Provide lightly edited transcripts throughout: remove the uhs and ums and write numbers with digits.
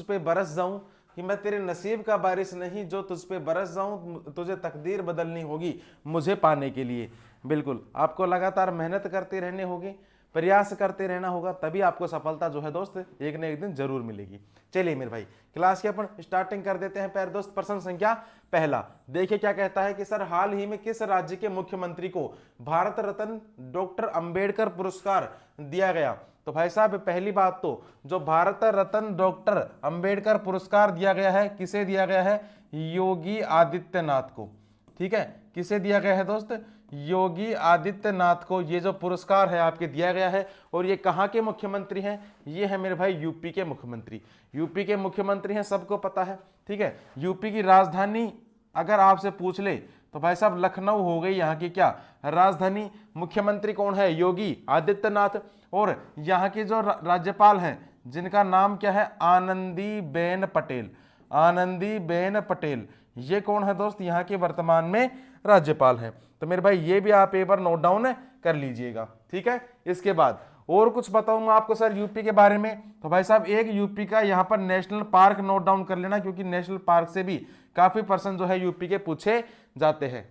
पे बरस जाऊं, कि मैं तेरे नसीब का बारिश नहीं जो तुझ पे बरस जाऊं, तुझे तकदीर बदलनी होगी मुझे पाने के लिए। बिल्कुल आपको लगातार मेहनत करते रहने होगी, प्रयास करते रहना होगा, तभी आपको सफलता जो है दोस्त एक न एक दिन जरूर मिलेगी। चलिए मेरे भाई क्लास की अपन स्टार्टिंग कर देते हैं। प्यारे दोस्त प्रश्न संख्या पहला देखिए क्या कहता है कि सर हाल ही में किस राज्य के मुख्यमंत्री को भारत रत्न डॉक्टर अंबेडकर पुरस्कार दिया गया। तो भाई साहब पहली बात तो जो भारत रत्न डॉक्टर अंबेडकर पुरस्कार दिया गया है, किसे दिया गया है, योगी आदित्यनाथ को। ठीक है, किसे दिया गया है दोस्त, योगी आदित्यनाथ को ये जो पुरस्कार है आपके दिया गया है। और ये कहाँ के मुख्यमंत्री हैं, ये है मेरे भाई यूपी के मुख्यमंत्री। यूपी के मुख्यमंत्री हैं, सबको पता है। ठीक है, यूपी की राजधानी अगर आपसे पूछ ले तो भाई साहब लखनऊ हो गई यहाँ की क्या राजधानी। मुख्यमंत्री कौन है, योगी आदित्यनाथ। और यहाँ की जो राज्यपाल हैं जिनका नाम क्या है, आनंदीबेन पटेल। आनंदीबेन पटेल ये कौन है दोस्त, यहाँ के वर्तमान में राज्यपाल हैं। तो मेरे भाई ये भी आप एक बार नोट डाउन कर लीजिएगा। ठीक है, इसके बाद और कुछ बताऊंगा आपको सर यूपी के बारे में। तो भाई साहब एक यूपी का यहाँ पर नेशनल पार्क नोट डाउन कर लेना, क्योंकि नेशनल पार्क से भी काफी प्रश्न जो है यूपी के पूछे जाते हैं।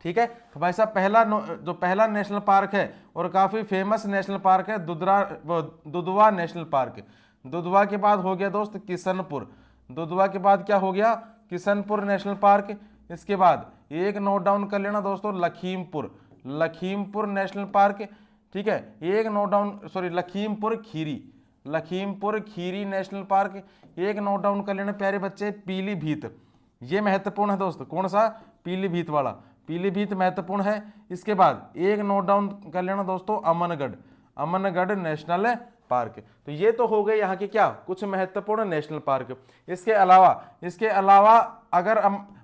ठीक है, तो भाई साहब जो पहला नेशनल पार्क है और काफी फेमस नेशनल पार्क है दुधवा नेशनल पार्क। दुधवा के बाद हो गया दोस्त किशनपुर। दुधवा के बाद क्या हो गया, किशनपुर नेशनल पार्क। इसके बाद एक नोट डाउन कर लेना दोस्तों लखीमपुर नेशनल पार्क। ठीक है, एक note down Lakhimpur Kheri national park. एक नोट डाउन कर लेना प्यारे बच्चे पीलीभीत। ये महत्वपूर्ण है दोस्त, कौन सा, पीलीभीत वाला। पीलीभीत महत्वपूर्ण है। इसके बाद एक नोट डाउन कर लेना दोस्तों अमनगढ़ नेशनल पार्क। तो ये तो हो गए यहाँ के क्या कुछ महत्वपूर्ण नेशनल पार्क। इसके अलावा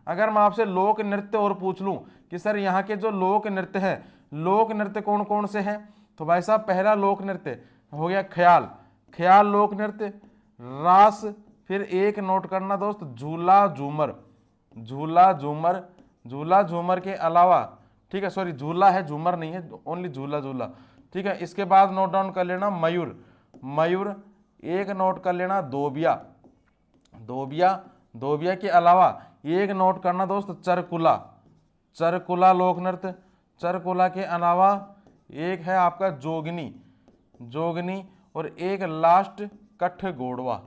अगर मैं आपसे लोक नृत्य और पूछ लूं कि सर यहाँ के जो लोक नृत्य है, लोक नृत्य कौन कौन से हैं, तो भाई साहब पहला लोक नृत्य हो गया ख्याल लोक नृत्य, रास। फिर एक नोट करना दोस्त झूला झूमर के अलावा, ठीक है, झूला है झूमर नहीं है, ओनली झूला। ठीक है, इसके बाद नोट डाउन कर लेना मयूर। एक नोट कर लेना दोबिया के अलावा एक नोट करना दोस्त चरकुला लोक नृत्य। चरकुला के अलावा एक है आपका जोगनी और एक लास्ट कठगोड़वा।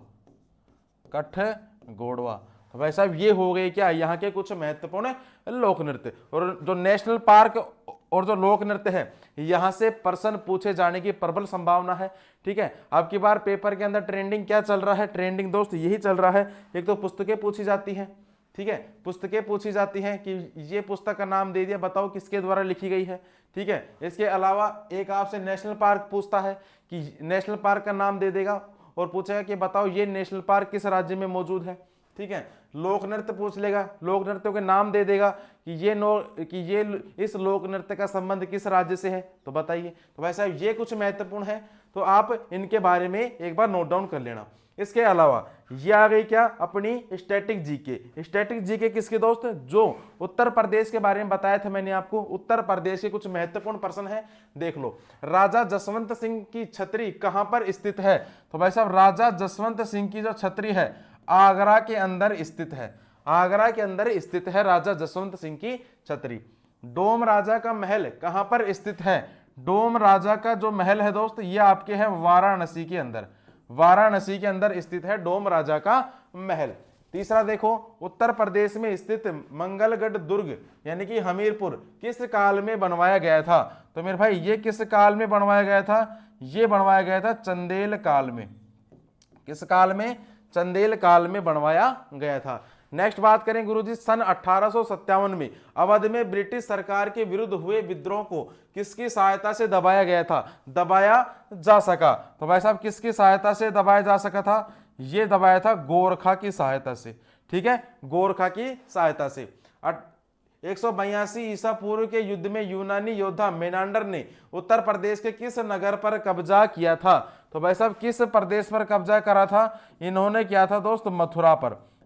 तो भाई साहब ये हो गए क्या यहाँ के कुछ महत्वपूर्ण लोक नृत्य। और जो नेशनल पार्क और जो लोक नृत्य है यहाँ से प्रश्न पूछे जाने की प्रबल संभावना है। ठीक है, अब की बार पेपर के अंदर ट्रेंडिंग क्या चल रहा है, ट्रेंडिंग दोस्त यही चल रहा है। एक तो पुस्तकें पूछी जाती हैं, ठीक है, पुस्तकें पूछी जाती हैं कि ये पुस्तक का नाम दे दिया, बताओ किसके द्वारा लिखी गई है। ठीक है, इसके अलावा एक आपसे नेशनल पार्क पूछता है कि नेशनल पार्क का नाम दे देगा और पूछेगा कि बताओ ये नेशनल पार्क किस राज्य में मौजूद है। ठीक है, लोक नृत्य पूछ लेगा, लोक नृत्यों के नाम दे देगा कि ये इस लोक नृत्य का संबंध किस राज्य से है, तो बताइए। तो भाई साहब ये कुछ महत्वपूर्ण है, तो आप इनके बारे में एक बार नोट डाउन कर लेना। इसके अलावा ये आ गई क्या अपनी स्टैटिक जीके किसके दोस्त, जो उत्तर प्रदेश के बारे में बताया था मैंने आपको। उत्तर प्रदेश के कुछ महत्वपूर्ण प्रश्न है, देख लो। राजा जसवंत सिंह की छतरी कहां पर स्थित है, तो भाई साहब राजा जसवंत सिंह की जो छतरी है आगरा के अंदर स्थित है। आगरा के अंदर स्थित है राजा जसवंत सिंह की छतरी। डोम राजा का महल कहां पर स्थित है, डोम राजा का जो महल है दोस्त ये आपके है वाराणसी के अंदर स्थित है डोम राजा का महल। तीसरा देखो, उत्तर प्रदेश में स्थित मंगलगढ़ दुर्ग यानी कि हमीरपुर किस काल में बनवाया गया था, तो मेरे भाई ये किस काल में बनवाया गया था, ये बनवाया गया था चंदेल काल में। किस काल में, चंदेल काल में बनवाया गया था। नेक्स्ट बात करें गुरुजी, सन 1857 में अवध में ब्रिटिश सरकार के विरुद्ध हुए विद्रोह को किसकी सहायता से दबाया गया था, दबाया जा सका, तो भाई साहब किसकी सहायता से दबाया जा सका था, ये दबाया था गोरखा की सहायता से। ठीक है, गोरखा की सहायता से। 182 ईसा पूर्व के युद्ध में यूनानी योद्धा मेनांडर ने उत्तर प्रदेश के किस नगर पर कब्जा किया था, तो भाई साहब किस प्रदेश पर कब्जा करा था, इन्होंने किया था दोस्त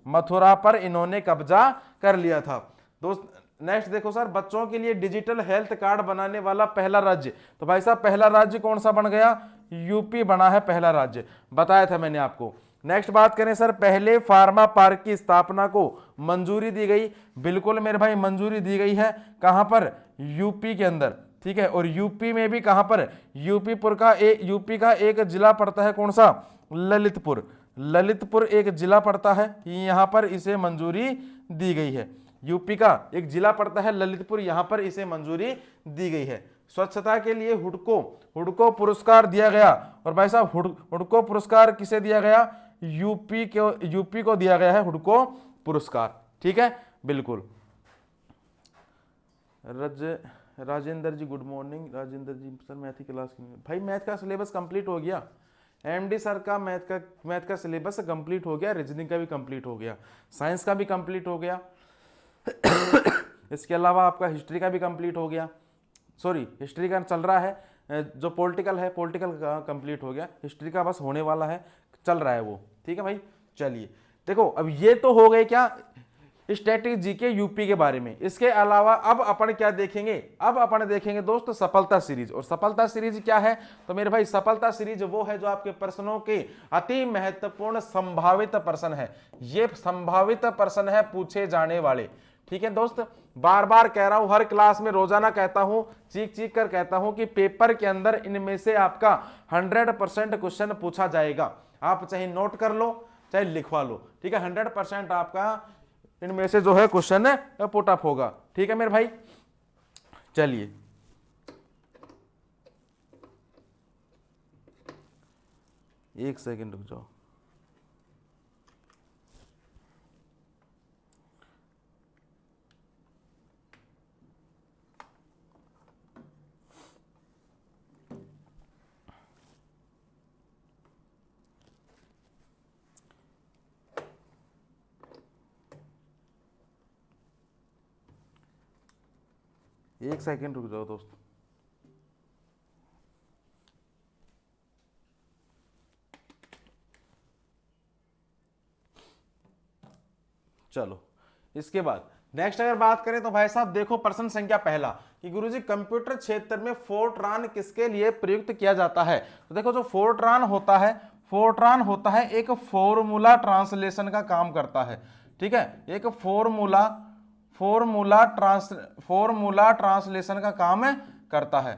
मथुरा पर इन्होंने कब्जा कर लिया था दोस्त। नेक्स्ट देखो सर, बच्चों के लिए डिजिटल हेल्थ कार्ड बनाने वाला पहला राज्य, तो भाई साहब पहला राज्य कौन सा बन गया, यूपी बना है पहला राज्य, बताया था मैंने आपको। नेक्स्ट बात करें सर, पहले फार्मा पार्क की स्थापना को मंजूरी दी गई। बिल्कुल मेरे भाई मंजूरी दी गई है, कहां पर, यूपी के अंदर, ठीक है। और यूपी में भी कहां पर, यूपी का एक जिला पड़ता है, कौन सा, ललितपुर। ललितपुर एक जिला पड़ता है, यहां पर इसे मंजूरी दी गई है। यूपी का एक जिला पड़ता है ललितपुर, यहां पर इसे मंजूरी दी गई है। स्वच्छता के लिए हुडको पुरस्कार दिया गया। और भाई साहब हुडको पुरस्कार किसे दिया गया, यूपी को दिया गया है हुडको पुरस्कार, ठीक है। बिल्कुल राजेंद्र जी गुड मॉर्निंग। राजेंद्र जी सर मैथ की क्लास, भाई मैथ का सिलेबस कंप्लीट हो गया, एमडी सर का मैथ का सिलेबस कंप्लीट हो गया, रीजनिंग का भी कंप्लीट हो गया, साइंस का भी कंप्लीट हो गया इसके अलावा आपका हिस्ट्री का भी कंप्लीट हो गया, सॉरी हिस्ट्री का चल रहा है, जो पॉलिटिकल है पॉलिटिकल का कंप्लीट हो गया, हिस्ट्री का बस होने वाला है, चल रहा है वो, ठीक है भाई। चलिए देखो, अब ये तो हो गए क्या स्ट्रेटेजी के यूपी के बारे में। इसके अलावा अब अपन क्या देखेंगे, अब अपन देखेंगे दोस्त सफलता सीरीज। और सफलता सीरीज क्या है, तो मेरे भाई सफलता सीरीज वो है जो आपके प्रश्नों के अति महत्वपूर्ण संभावित प्रश्न है। ये संभावित प्रश्न है पूछे जाने वाले, ठीक है दोस्त। बार बार कह रहा हूं, हर क्लास में रोजाना कहता हूं, चीख चीख कर कहता हूं कि पेपर के अंदर इनमें से आपका 100% क्वेश्चन पूछा जाएगा। आप चाहे नोट कर लो चाहे लिखवा लो, ठीक है। 100% आपका इनमें से जो है क्वेश्चन पुट अप होगा, ठीक है मेरे भाई। चलिए एक सेकंड रुक जाओ। एक सेकंड रुक जाओ दोस्त। चलो इसके बाद नेक्स्ट अगर बात करें तो भाई साहब देखो प्रश्न संख्या पहला कि गुरुजी कंप्यूटर क्षेत्र में फोर्ट्रान किसके लिए प्रयुक्त किया जाता है। तो देखो जो फोर्ट्रान होता है एक फॉर्मूला ट्रांसलेशन का काम करता है, ठीक है। एक फॉर्मूला ट्रांसलेशन का काम करता है,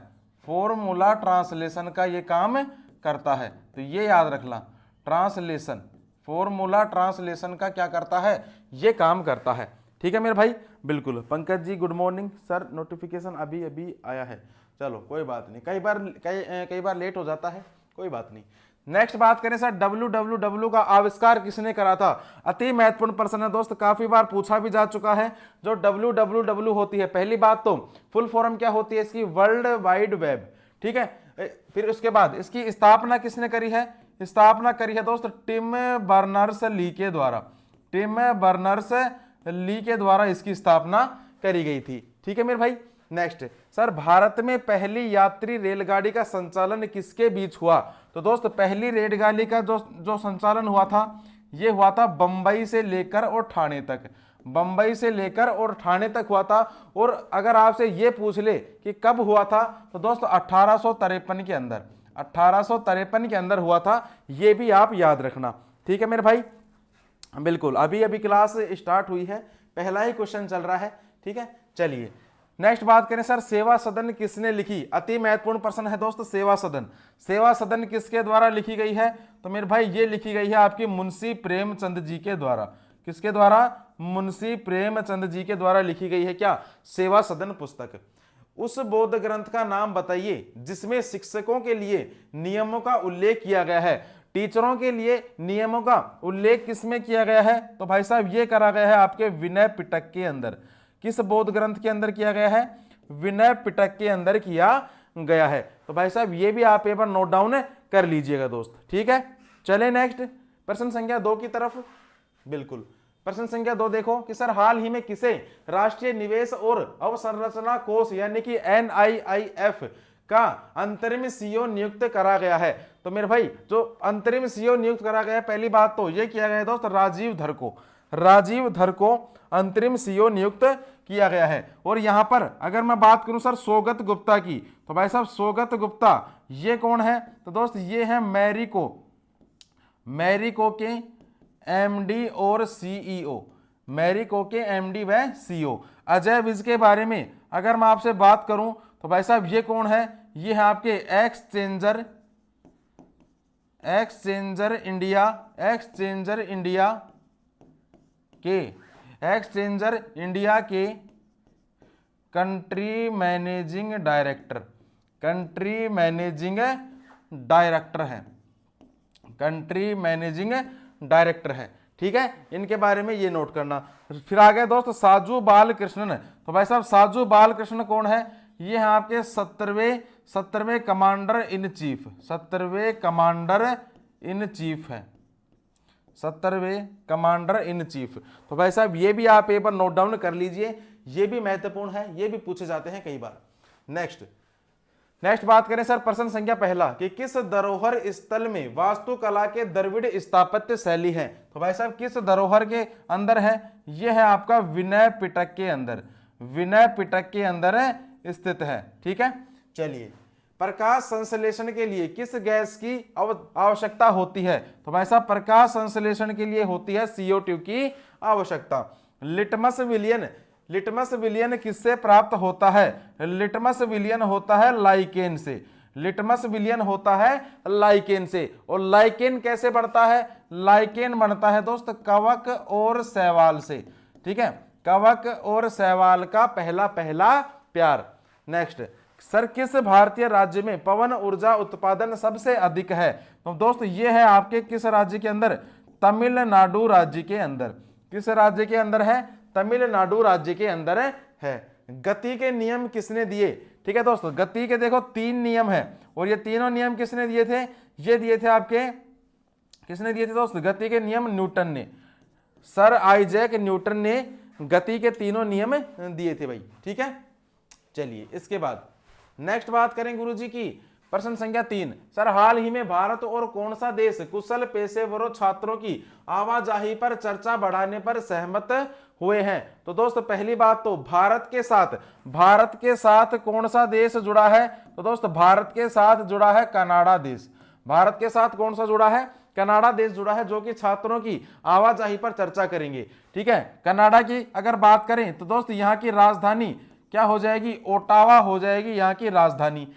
फॉर्मूला ट्रांसलेशन का ये काम करता है, तो ये याद रखना। ट्रांसलेशन, फॉर्मूला ट्रांसलेशन का क्या करता है, ये काम करता है, ठीक है मेरे भाई। बिल्कुल Pankaj ji good morning sir, notification अभी अभी आया है, चलो कोई बात नहीं, कई बार लेट हो जाता है, कोई बात नहीं। नेक्स्ट बात करें सर, www का आविष्कार किसने करा था। अति महत्वपूर्ण प्रश्न है दोस्त, काफी बार पूछा भी जा चुका है। जो www होती है, पहली बात तो फुल फॉर्म क्या होती है इसकी, वर्ल्ड वाइड वेब, ठीक है। फिर उसके बाद इसकी स्थापना किसने करी है, स्थापना करी है दोस्त टिम बर्नर्स ली के द्वारा, टिम बर्नर्स ली के द्वारा इसकी स्थापना करी गई थी, ठीक है मेरे भाई। नेक्स्ट सर, भारत में पहली यात्री रेलगाड़ी का संचालन किसके बीच हुआ। तो दोस्त पहली रेलगाड़ी का जो संचालन हुआ था, ये हुआ था बंबई से लेकर और ठाणे तक, बंबई से लेकर और ठाणे तक हुआ था। और अगर आपसे ये पूछ ले कि कब हुआ था, तो दोस्त 1853 के अंदर, 1853 के अंदर हुआ था, ये भी आप याद रखना, ठीक है मेरे भाई। बिल्कुल अभी अभी क्लास स्टार्ट हुई है, पहला ही क्वेश्चन चल रहा है, ठीक है। चलिए नेक्स्ट बात करें सर, सेवा सदन किसने लिखी। अति महत्वपूर्ण प्रश्न है दोस्त, सेवा सदन, सेवा सदन किसके द्वारा लिखी गई है। तो मेरे भाई ये लिखी गई है आपकी मुंशी प्रेमचंद जी के द्वारा, किसके द्वारा, मुंशी प्रेमचंद जी के द्वारा लिखी गई है क्या, सेवा सदन पुस्तक। उस बौद्ध ग्रंथ का नाम बताइए जिसमें शिक्षकों के लिए नियमों का उल्लेख किया गया है। टीचरों के लिए नियमों का उल्लेख किसमें किया गया है, तो भाई साहब ये करा गया है आपके विनय पिटक के अंदर। किस बौद्ध ग्रंथ के अंदर किया गया है, विनय पिटक के अंदर किया गया है। तो भाई साहब ये भी आप पेपर नोट डाउन कर लीजिएगा दोस्त, ठीक है। चले नेक्स्ट प्रश्न संख्या 2 की तरफ। बिल्कुल प्रश्न संख्या 2 देखो कि सर हाल ही में किसे राष्ट्रीय निवेश और अवसंरचना कोष यानी कि NIIF का अंतरिम सीईओ नियुक्त करा गया है। तो मेरे भाई जो अंतरिम सीईओ नियुक्त करा गया है, पहली बात तो ये किया गया है दोस्त राजीव धर को अंतरिम सीईओ नियुक्त किया गया है। और यहां पर अगर मैं बात करूं सर सौगत गुप्ता की, तो भाई साहब सौगत गुप्ता ये कौन है, तो दोस्त ये है मैरी कोके एमडी और सीईओ, मैरी कोके एमडी व सीईओ। अजय विज के बारे में अगर मैं आपसे बात करूं तो भाई साहब ये कौन है, ये है आपके एक्सचेंजर इंडिया, एक्सचेंजर इंडिया के country managing director, country managing director है, कंट्री मैनेजिंग डायरेक्टर है। ठीक है, इनके बारे में ये नोट करना। फिर आ गए दोस्त साजू बालकृष्णन। तो भाई साहब साजू बालकृष्णन कौन है, ये हैं आपके 17वें कमांडर इन चीफ, 17वें कमांडर इन चीफ है, 17वें कमांडर इन चीफ। तो भाई साहब ये भी आप एक बार नोट डाउन कर लीजिए, ये भी महत्वपूर्ण है, ये भी पूछे जाते हैं कई बार। नेक्स्ट बात करें सर प्रश्न संख्या पहला कि किस धरोहर स्थल में वास्तुकला के द्रविड़ स्थापत्य शैली है। तो भाई साहब किस धरोहर के अंदर है, यह है आपका विनय पिटक के अंदर, विनय पिटक के अंदर स्थित है। ठीक है, चलिए प्रकाश संश्लेषण के लिए किस गैस की आवश्यकता होती है। तो भाई साहब प्रकाश संश्लेषण के लिए होती है CO2 की आवश्यकता। लिटमस विलियन किससे प्राप्त होता है, लिटमस विलियन होता है लाइकेन से, लिटमस विलियन होता है लाइकेन से। और लाइकेन कैसे बढ़ता है, लाइकेन बनता है दोस्त कवक और शैवाल से। ठीक है, कवक और शैवाल का पहला प्यार। नेक्स्ट सर किस भारतीय राज्य में पवन ऊर्जा उत्पादन सबसे अधिक है। तो दोस्त ये है आपके किस राज्य के अंदर, तमिलनाडु राज्य के अंदर। किस राज्य के अंदर है, तमिलनाडु राज्य के अंदर है। गति के नियम किसने दिए। ठीक है दोस्तों, गति के देखो 3 नियम है और ये तीनों नियम किसने दिए थे, ये दिए थे आपके, किसने दिए थे दोस्त, गति के नियम न्यूटन ने, सर आइजैक न्यूटन ने गति के तीनों नियम दिए थे भाई। ठीक है, चलिए इसके बाद नेक्स्ट बात करें गुरुजी की प्रश्न संख्या 3। सर हाल ही में भारत और कौन सा देश कुशल पेशेवरों छात्रों की आवाजाही पर चर्चा बढ़ाने पर सहमत हुए हैं। तो दोस्त पहली बात तो भारत के साथ कौन सा देश जुड़ा है। तो दोस्त भारत के साथ जुड़ा है कनाडा देश। भारत के साथ कौन सा जुड़ा है, कनाडा देश जुड़ा है, जो कि छात्रों की आवाजाही पर चर्चा करेंगे। ठीक है, कनाडा की अगर बात करें तो दोस्त यहाँ की राजधानी क्या हो जाएगी, ओटावा हो जाएगी यहाँ की राजधानी।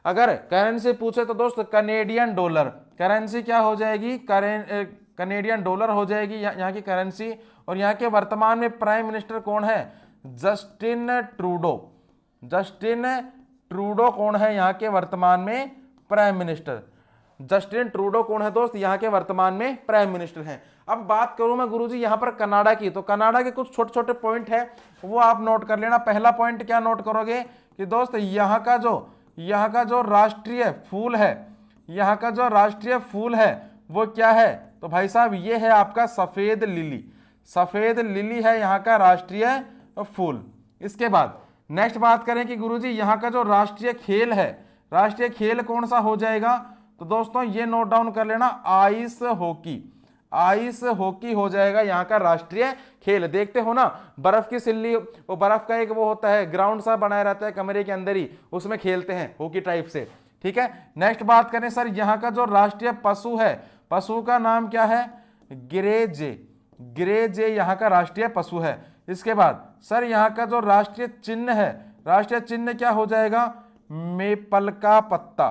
अगर करेंसी पूछे तो दोस्त कनेडियन डॉलर, करेंसी क्या हो जाएगी, कनेडियन डॉलर हो जाएगी यहाँ की करेंसी। और यहाँ के वर्तमान में प्राइम मिनिस्टर कौन है, जस्टिन ट्रूडो। जस्टिन ट्रूडो कौन है यहाँ के वर्तमान में प्राइम मिनिस्टर, जस्टिन ट्रूडो कौन है दोस्त, यहाँ के वर्तमान में प्राइम मिनिस्टर हैं। अब बात करूं मैं गुरुजी यहाँ पर कनाडा की, तो कनाडा के कुछ छोटे छोटे पॉइंट है वो आप नोट कर लेना। पहला पॉइंट क्या नोट करोगे कि दोस्त यहाँ का जो राष्ट्रीय फूल है, यहाँ का जो राष्ट्रीय फूल है वो क्या है। तो भाई साहब ये है आपका सफेद लिली, सफेद लिली है यहाँ का राष्ट्रीय फूल। इसके बाद नेक्स्ट बात करें कि गुरुजी यहाँ का जो राष्ट्रीय खेल है, राष्ट्रीय खेल कौन सा हो जाएगा। तो दोस्तों ये नोट डाउन कर लेना, आइस हॉकी, आइस हॉकी हो जाएगा यहाँ का राष्ट्रीय खेल। देखते हो ना बर्फ की सिल्ली, वो बर्फ का एक वो होता है ग्राउंड सा बनाया रहता है कमरे के अंदर ही, उसमें खेलते हैं हॉकी टाइप से। ठीक है, नेक्स्ट बात करें सर यहाँ का जो राष्ट्रीय पशु है, पशु का नाम क्या है, ग्रेजे, ग्रेजे यहाँ का राष्ट्रीय पशु है। इसके बाद सर यहाँ का जो राष्ट्रीय चिन्ह है, राष्ट्रीय चिन्ह क्या हो जाएगा, मेपल का पत्ता।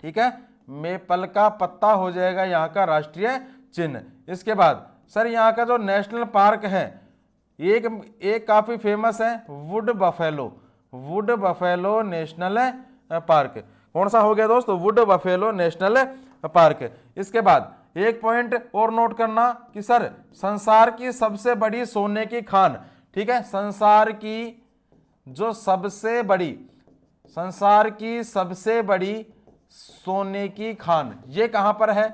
ठीक है, मेपल का पत्ता हो जाएगा यहाँ का राष्ट्रीय चिन्ह। इसके बाद सर यहाँ का जो नेशनल पार्क है, एक काफी फेमस है would buffalo, would buffalo national park. कौन सा हो गया दोस्तों, वुड बफेलो नेशनल पार्क। इसके बाद एक पॉइंट और नोट करना कि सर संसार की सबसे बड़ी सोने की खान, ठीक है, संसार की जो सबसे बड़ी, संसार की सबसे बड़ी सोने की खान ये कहां पर है,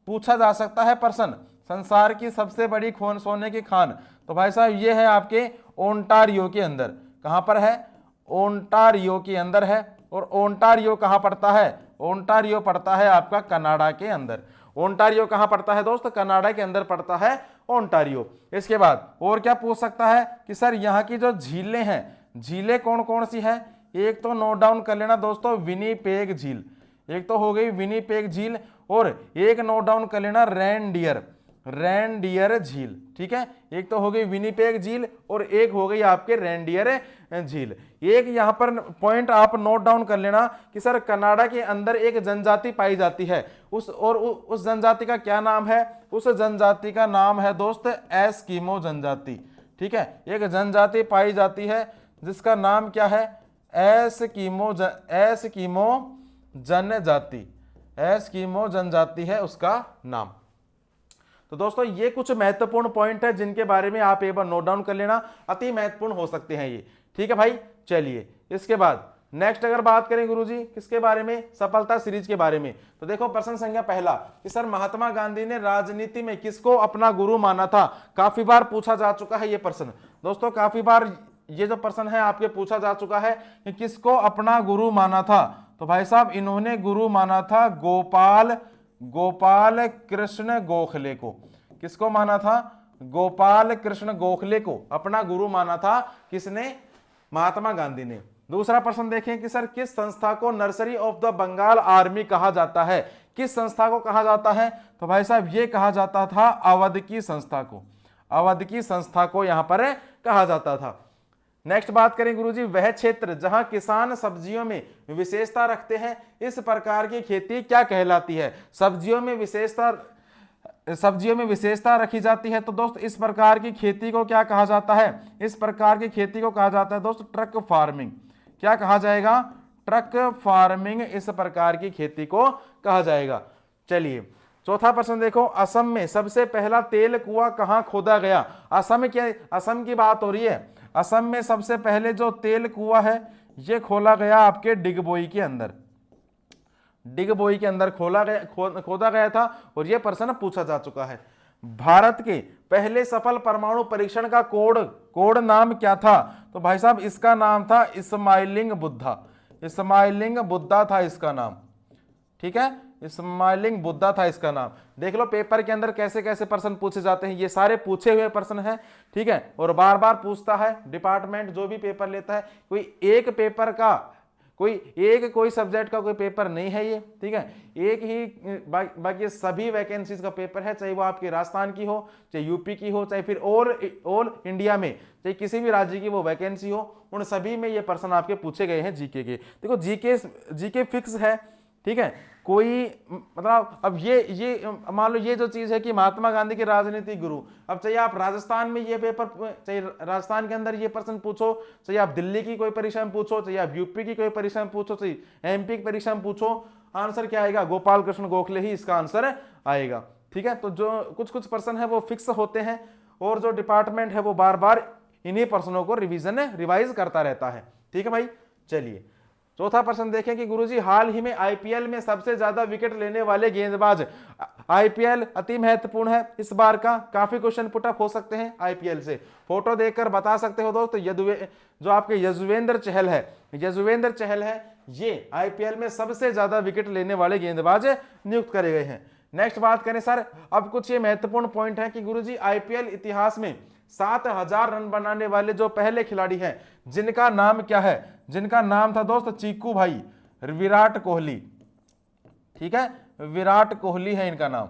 पूछा जा सकता है प्रश्न, संसार की सबसे बड़ी सोने की खान। तो भाई साहब ये है आपके ओंटारियो के अंदर। कहां पर है, ओंटारियो के अंदर है। और ओंटारियो कहां पड़ता है, ओंटारियो पड़ता है आपका कनाडा के अंदर। ओंटारियो कहां पड़ता है दोस्त, कनाडा के अंदर पड़ता है ओंटारियो। इसके बाद और क्या पूछ सकता है कि सर यहाँ की जो झीलें हैं, झीलें कौन कौन सी है। एक तो नोट डाउन कर लेना दोस्तों विनीपेग झील, एक तो हो गई विनीपेग झील, और एक नोट डाउन कर लेना रेनडियर, रेनडियर झील, ठीक है। एक तो हो गई विनिपेग झील और एक हो गई आपके रेनडियर झील। एक यहां पर पॉइंट आप नोट डाउन कर लेना कि सर कनाडा के अंदर एक जनजाति पाई जाती है, उस जनजाति का क्या नाम है? उस जनजाति का नाम है दोस्त एस्किमो जनजाति, ठीक है। एक जनजाति पाई जाती है जिसका नाम क्या है? एस्किमो जनजाति, एस्किमो जनजाति है उसका नाम। तो दोस्तों ये कुछ महत्वपूर्ण पॉइंट है जिनके बारे में आप एक बार नोट डाउन कर लेना, अति महत्वपूर्ण हो सकते हैं ये, ठीक है भाई। चलिए इसके बाद नेक्स्ट अगर बात करें गुरुजी किसके बारे में? सफलता सीरीज के बारे में। तो देखो प्रश्न संख्या पहला कि सर महात्मा गांधी ने राजनीति में किसको अपना गुरु माना था? काफी बार पूछा जा चुका है ये प्रश्न दोस्तों, काफी बार ये जो प्रश्न है आपके पूछा जा चुका है कि किसको अपना गुरु माना था। तो भाई साहब इन्होंने गुरु माना था गोपाल कृष्ण गोखले को। किसको माना था? गोपाल कृष्ण गोखले को अपना गुरु माना था। किसने? महात्मा गांधी ने। दूसरा प्रश्न देखें कि सर किस संस्था को nursery of the Bengal army कहा जाता है? किस संस्था को कहा जाता है? तो भाई साहब ये कहा जाता था अवध की संस्था को, अवध की संस्था को यहां पर कहा जाता था। नेक्स्ट बात करें गुरुजी, वह क्षेत्र जहां किसान सब्जियों में विशेषता रखते हैं, इस प्रकार की खेती क्या कहलाती है? सब्जियों में विशेषता रखी जाती है तो दोस्त इस प्रकार की खेती को क्या कहा जाता है? इस प्रकार की खेती को कहा जाता है दोस्त ट्रक फार्मिंग। क्या कहा जाएगा? ट्रक फार्मिंग इस प्रकार की खेती को कहा जाएगा। चलिए चौथा प्रश्न देखो, असम में सबसे पहला तेल कुआं कहां खोदा गया? असम की बात हो रही है। असम में सबसे पहले जो तेल कुआं है ये खोला गया आपके डिगबोई के अंदर, डिगबोई के अंदर खोदा गया था और यह प्रश्न पूछा जा चुका है। भारत के पहले सफल परमाणु परीक्षण का कोड नाम क्या था? तो भाई साहब इसका नाम था स्माइलिंग बुद्धा, स्माइलिंग बुद्धा था इसका नाम, ठीक है। स्माइलिंग बुद्धा था इसका नाम। देख लो पेपर के अंदर कैसे कैसे प्रश्न पूछे जाते हैं, ये सारे पूछे हुए प्रश्न हैं, ठीक है। और बार बार पूछता है डिपार्टमेंट जो भी पेपर लेता है, कोई सब्जेक्ट का कोई पेपर नहीं है ये, ठीक है। एक ही बाकी सभी वैकेंसीज का पेपर है, चाहे वो आपके राजस्थान की हो, चाहे यूपी की हो, चाहे फिर ऑल इंडिया में चाहे किसी भी राज्य की वो वैकेंसी हो, उन सभी में ये प्रश्न आपके पूछे गए हैं जीके के। देखो जीके फिक्स है, ठीक है। कोई मतलब अब ये मान लो ये जो चीज है कि महात्मा गांधी के राजनीतिक गुरु, अब चाहे आप राजस्थान में ये पेपर, चाहे राजस्थान के अंदर ये प्रश्न पूछो, चाहे आप दिल्ली की कोई परीक्षा में पूछो, चाहे आप यूपी की कोई परीक्षा में पूछो, चाहे एमपी की परीक्षा में पूछो, आंसर क्या आएगा? गोपाल कृष्ण गोखले ही इसका आंसर आएगा, ठीक है। तो जो कुछ प्रश्न है वो फिक्स होते हैं और जो डिपार्टमेंट है वो बार बार इन्हीं प्रश्नों को रिवाइज करता रहता है, ठीक है भाई। चलिए चौथा प्रश्न देखें कि गुरुजी हाल ही में आईपीएल में सबसे ज्यादा विकेट लेने वाले गेंदबाज। आईपीएल अति महत्वपूर्ण है इस बार का, काफी क्वेश्चन पुटअप हो सकते हैं आईपीएल से। फोटो देखकर बता सकते हो दोस्त, जो आपके यजुवेंद्र चहल है, ये आईपीएल में सबसे ज्यादा विकेट लेने वाले गेंदबाज नियुक्त करे गए हैं। नेक्स्ट बात करें सर, अब कुछ ये महत्वपूर्ण पॉइंट है कि गुरुजी आईपीएल इतिहास में 7000 रन बनाने वाले जो पहले खिलाड़ी हैं जिनका नाम क्या है? जिनका नाम था दोस्त चीकू भाई, विराट कोहली, ठीक है, विराट कोहली है इनका नाम।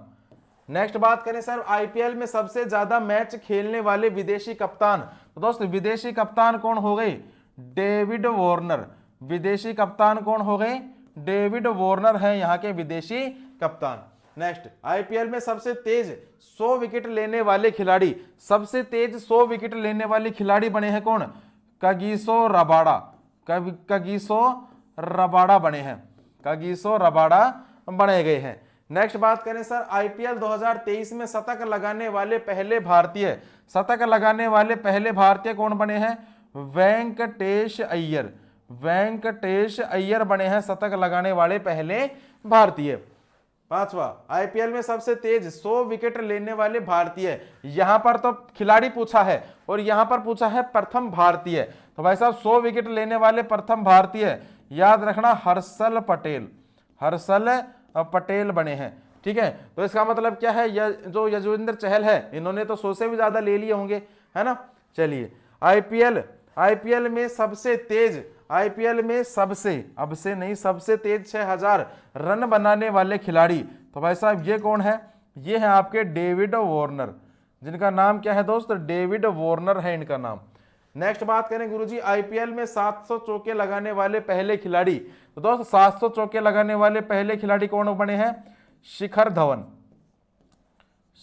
नेक्स्ट बात करें सर, आईपीएल में सबसे ज्यादा मैच खेलने वाले विदेशी कप्तान। तो दोस्त विदेशी कप्तान कौन हो गए? David Warner. विदेशी कप्तान कौन हो गए? डेविड वार्नर है यहाँ के विदेशी कप्तान। नेक्स्ट, आईपीएल में सबसे तेज 100 विकेट लेने वाले खिलाड़ी, सबसे तेज 100 विकेट लेने वाले खिलाड़ी बने हैं कौन? कगिसो रबाड़ा बने हैं, कगिसो रबाड़ा बने गए हैं। नेक्स्ट बात करें सर, आईपीएल 2023 में शतक लगाने वाले पहले भारतीय कौन बने हैं? वेंकटेश अय्यर बने हैं शतक लगाने वाले पहले भारतीय। पांचवा, आईपीएल में सबसे तेज 100 विकेट लेने वाले भारतीय, यहां पर तो खिलाड़ी पूछा है और यहां पर पूछा है प्रथम भारतीय। तो भाई साहब 100 विकेट लेने वाले प्रथम भारतीय याद रखना हर्षल पटेल बने हैं, ठीक है। तो इसका मतलब क्या है, जो यजुवेंद्र चहल है इन्होंने तो 100 से भी ज्यादा ले लिए होंगे, है ना। चलिए आईपीएल में सबसे तेज आईपीएल में सबसे, अब से नहीं, सबसे तेज 6000 रन बनाने वाले खिलाड़ी, तो भाई साहब ये कौन है? ये है आपके डेविड वार्नर, जिनका नाम क्या है दोस्त? डेविड वार्नर है इनका नाम। नेक्स्ट बात करें गुरुजी, आईपीएल में 700 चौके लगाने वाले पहले खिलाड़ी, तो दोस्त 700 चौके लगाने वाले पहले खिलाड़ी कौन बने हैं? शिखर धवन।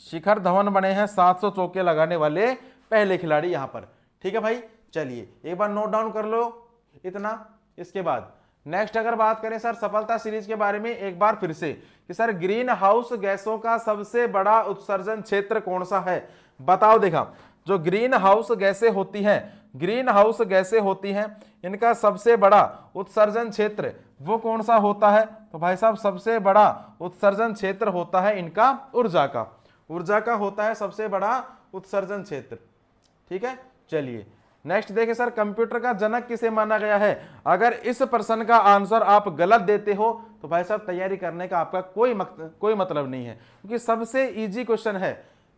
शिखर धवन बने हैं 700 चौके लगाने वाले पहले खिलाड़ी यहां पर। ठीक है भाई, चलिए एक बार नोट डाउन कर लो इतना। इसके बाद नेक्स्ट अगर बात करें सर सफलता सीरीज के बारे में एक बार फिर से, कि सर ग्रीन हाउस गैसों का सबसे बड़ा उत्सर्जन क्षेत्र कौन सा है? बताओ। देखा, जो ग्रीन हाउस गैसें होती हैं, ग्रीन हाउस गैसें होती हैं, इनका सबसे बड़ा उत्सर्जन क्षेत्र वो कौन सा होता है? तो भाई साहब सबसे बड़ा उत्सर्जन क्षेत्र होता है इनका ऊर्जा का, ऊर्जा का होता है सबसे बड़ा उत्सर्जन क्षेत्र। ठीक है, चलिए नेक्स्ट देखिए सर, कंप्यूटर का जनक किसे माना गया है? अगर इस प्रश्न का आंसर आप गलत देते हो तो भाई साहब तैयारी करने का आपका कोई मतलब नहीं है, क्योंकि सबसे इजी क्वेश्चन है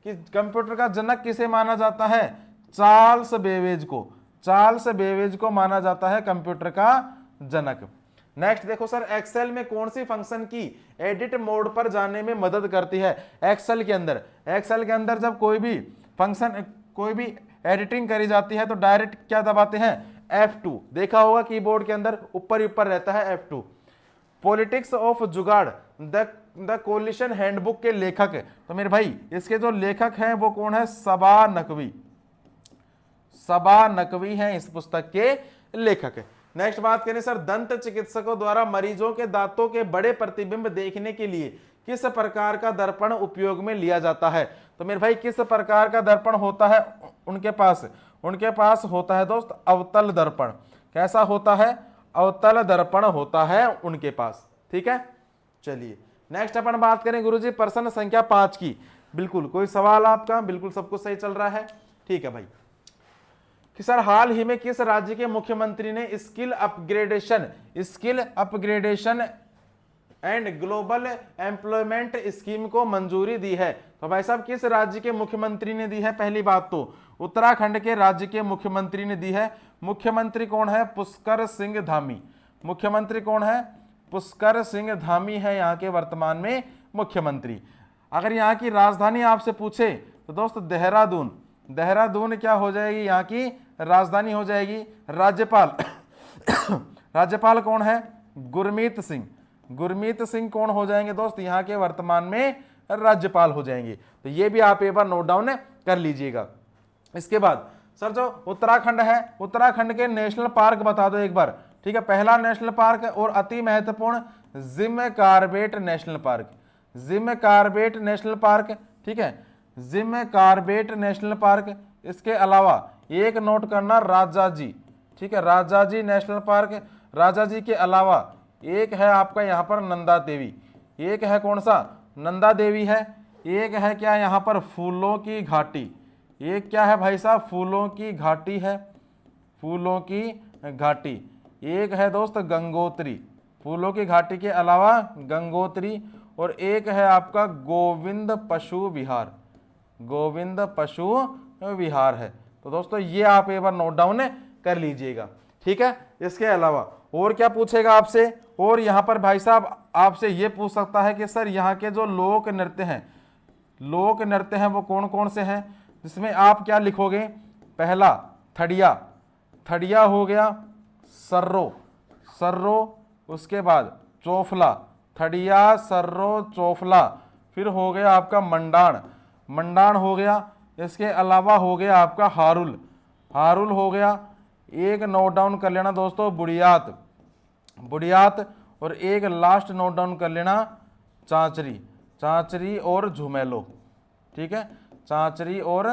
कि कंप्यूटर का जनक किसे माना जाता है? चार्ल्स बेबेज को, चार्ल्स बेबेज को माना जाता है कंप्यूटर का जनक। नेक्स्ट देखो सर, एक्सेल में कौन सी फंक्शन की एडिट मोड पर जाने में मदद करती है? एक्सेल के अंदर, एक्सेल के अंदर जब कोई भी फंक्शन, कोई भी एडिटिंग करी जाती है तो डायरेक्ट क्या दबाते हैं? F2। देखा होगा कीबोर्ड के अंदर ऊपर ही ऊपर रहता है F2। पॉलिटिक्स ऑफ जुगाड़ द कोलिशन हैंडबुक के लेखक, तो मेरे भाई इसके जो लेखक हैं वो कौन है? सबा नकवी। सबा नकवी हैं इस पुस्तक के लेखक। नेक्स्ट बात करें सर, दंत चिकित्सकों द्वारा मरीजों के दांतों के बड़े प्रतिबिंब देखने के लिए किस प्रकार का दर्पण उपयोग में लिया जाता है? तो मेरे भाई किस प्रकार का दर्पण होता है उनके पास? उनके पास होता है दोस्त अवतल दर्पण। कैसा होता है? अवतल दर्पण होता है उनके पास। ठीक है, चलिए नेक्स्ट अपन बात करें गुरुजी प्रश्न संख्या 5 की। बिल्कुल कोई सवाल आपका? बिल्कुल सब कुछ सही चल रहा है। ठीक है भाई, कि सर हाल ही में किस राज्य के मुख्यमंत्री ने skill upgradation and global employment scheme को मंजूरी दी है? तो भाई साहब किस राज्य के मुख्यमंत्री ने दी है? पहली बात तो उत्तराखंड के राज्य के मुख्यमंत्री ने दी है। मुख्यमंत्री कौन है? पुष्कर सिंह धामी। मुख्यमंत्री कौन है? पुष्कर सिंह धामी है यहाँ के वर्तमान में मुख्यमंत्री। अगर यहाँ की राजधानी आपसे पूछे तो दोस्त देहरादून, देहरादून क्या हो जाएगी? यहाँ की राजधानी हो जाएगी। राज्यपाल राज्यपाल कौन है? गुरमीत सिंह। गुरमीत सिंह कौन हो जाएंगे दोस्त? यहाँ के वर्तमान में राज्यपाल हो जाएंगे। तो ये भी आप एक बार नोट डाउन कर लीजिएगा। इसके बाद सर जो उत्तराखंड है, उत्तराखंड के नेशनल पार्क बता दो एक बार। ठीक है, पहला नेशनल पार्क और अति महत्वपूर्ण Jim Corbett national park. Jim Corbett national park, ठीक है, जिम कार्बेट नेशनल पार्क। इसके अलावा एक नोट करना राजाजी, ठीक है, राजाजी नेशनल पार्क। राजाजी के अलावा एक है आपका यहाँ पर नंदा देवी। एक है कौन सा? नंदा देवी है। एक है क्या यहाँ पर? फूलों की घाटी। एक क्या है भाई साहब? फूलों की घाटी है, फूलों की घाटी। एक है दोस्त गंगोत्री। फूलों की घाटी के अलावा गंगोत्री। और एक है आपका गोविंद पशु विहार। गोविंद पशु विहार है। तो दोस्तों ये आप एक बार नोट डाउन कर लीजिएगा। ठीक है, इसके अलावा और क्या पूछेगा आपसे? और यहाँ पर भाई साहब आपसे ये पूछ सकता है कि सर यहाँ के जो लोक नृत्य हैं, लोक नृत्य हैं वो कौन कौन से हैं? जिसमें आप क्या लिखोगे? पहला थड़िया, थड़िया हो गया। सर्रो, सर्रो। उसके बाद चोफला, थड़िया, सर्रो, चोफला। फिर हो गया आपका मंडाण, मंडाण हो गया। इसके अलावा हो गया आपका हारुल, हारुल हो गया। एक नोट डाउन कर लेना दोस्तों बुढ़ियात, बुढ़ियात। और एक लास्ट नोट डाउन कर लेना चांचरी, चांचरी और झुमेलो। ठीक है, चांचरी और